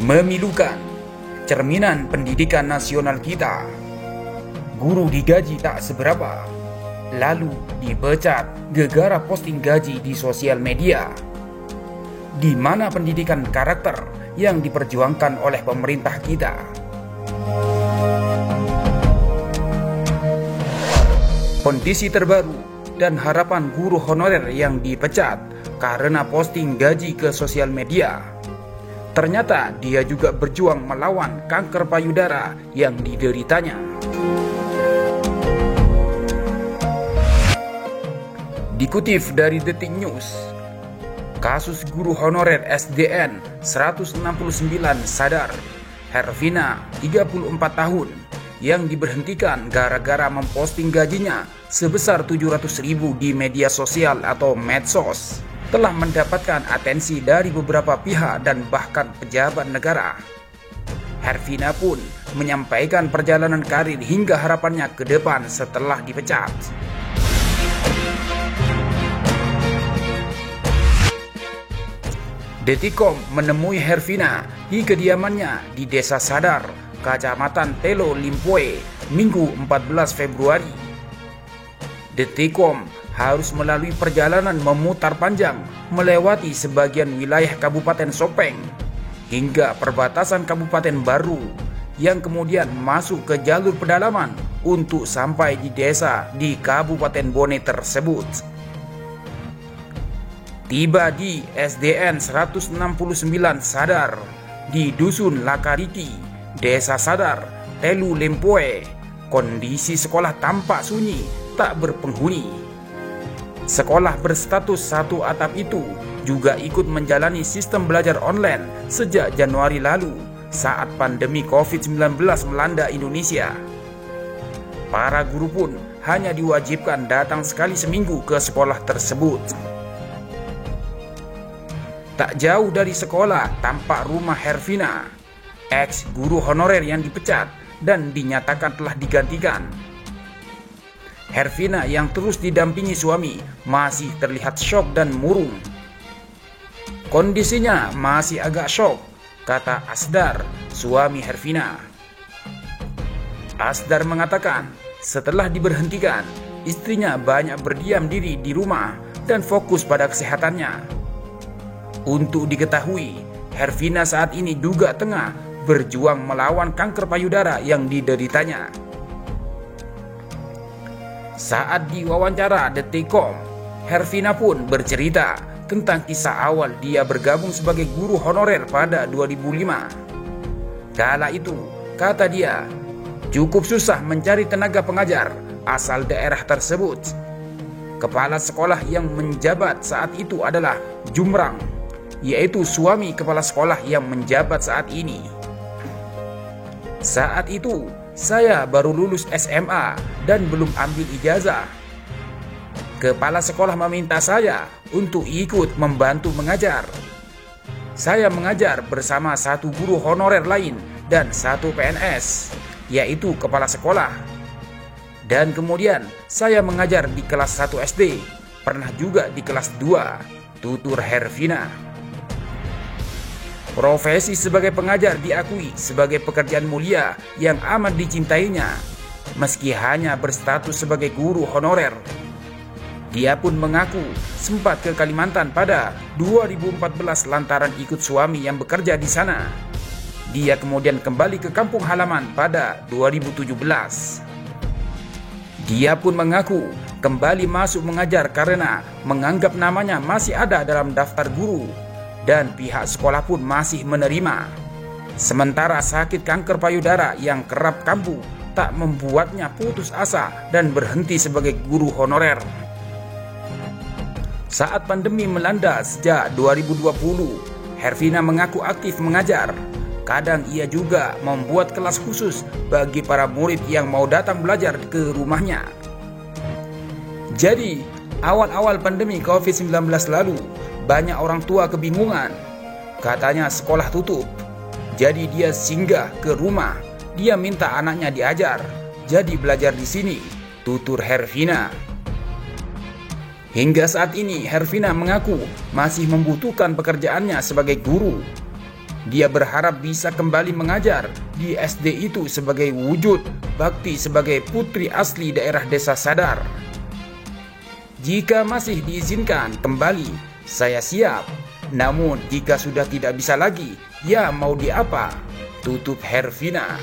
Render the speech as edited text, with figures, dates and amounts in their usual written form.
Memilukan, cerminan pendidikan nasional kita. Guru digaji tak seberapa, lalu dipecat gegara posting gaji di sosial media. Di mana pendidikan karakter yang diperjuangkan oleh pemerintah kita? Kondisi terbaru dan harapan guru honorer yang dipecat karena posting gaji ke sosial media. Ternyata dia juga berjuang melawan kanker payudara yang dideritanya. Dikutip dari Detik News, kasus guru honorer SDN 169 Sadar, Hervina 34 tahun, yang diberhentikan gara-gara memposting gajinya sebesar 700.000 di media sosial atau medsos, telah mendapatkan atensi dari beberapa pihak dan bahkan pejabat negara. Hervina pun menyampaikan perjalanan karir hingga harapannya ke depan setelah dipecat. Detikcom menemui Hervina di kediamannya di Desa Sadar, Kecamatan Telo Limpoe, Minggu 14 Februari. Detikcom harus melalui perjalanan memutar panjang melewati sebagian wilayah Kabupaten Sopeng hingga perbatasan Kabupaten Baru, yang kemudian masuk ke jalur pedalaman untuk sampai di desa di Kabupaten Bone tersebut. Tiba di SDN 169 Sadar di Dusun Lakariti, Desa Sadar, Telu Lempoe, kondisi sekolah tampak sunyi tak berpenghuni. Sekolah berstatus satu atap itu juga ikut menjalani sistem belajar online sejak Januari lalu saat pandemi COVID-19 melanda Indonesia. Para guru pun hanya diwajibkan datang sekali seminggu ke sekolah tersebut. Tak jauh dari sekolah tampak rumah Hervina, ex guru honorer yang dipecat dan dinyatakan telah digantikan. Hervina yang terus didampingi suami masih terlihat syok dan murung. Kondisinya masih agak syok, kata Asdar, suami Hervina. Asdar mengatakan setelah diberhentikan, istrinya banyak berdiam diri di rumah dan fokus pada kesehatannya. Untuk diketahui, Hervina saat ini juga tengah berjuang melawan kanker payudara yang dideritanya. Saat diwawancara Detikcom, Hervina pun bercerita tentang kisah awal dia bergabung sebagai guru honorer pada 2005. Kala itu, kata dia, cukup susah mencari tenaga pengajar asal daerah tersebut. Kepala sekolah yang menjabat saat itu adalah Jumrang, yaitu suami kepala sekolah yang menjabat saat ini. Saat itu, saya baru lulus SMA dan belum ambil ijazah. Kepala sekolah meminta saya untuk ikut membantu mengajar. Saya mengajar bersama satu guru honorer lain dan satu PNS, yaitu kepala sekolah. Dan kemudian saya mengajar di kelas 1 SD, pernah juga di kelas 2, tutur Hervina. Profesi sebagai pengajar diakui sebagai pekerjaan mulia yang amat dicintainya, meski hanya berstatus sebagai guru honorer. Dia pun mengaku sempat ke Kalimantan pada 2014 lantaran ikut suami yang bekerja di sana. Dia kemudian kembali ke kampung halaman pada 2017. Dia pun mengaku kembali masuk mengajar karena menganggap namanya masih ada dalam daftar guru, dan pihak sekolah pun masih menerima. Sementara sakit kanker payudara yang kerap kambuh tak membuatnya putus asa dan berhenti sebagai guru honorer. Saat pandemi melanda sejak 2020, Hervina mengaku aktif mengajar. Kadang ia juga membuat kelas khusus bagi para murid yang mau datang belajar ke rumahnya. Jadi, awal-awal pandemi COVID-19 lalu, banyak orang tua kebingungan. Katanya sekolah tutup, jadi dia singgah ke rumah. Dia minta anaknya diajar, jadi belajar di sini, tutur Hervina. Hingga saat ini Hervina mengaku masih membutuhkan pekerjaannya sebagai guru. Dia berharap bisa kembali mengajar di SD itu sebagai wujud bakti sebagai putri asli daerah Desa Sadar. Jika masih diizinkan kembali, saya siap. Namun jika sudah tidak bisa lagi, ya mau diapa? Tutup Hervina.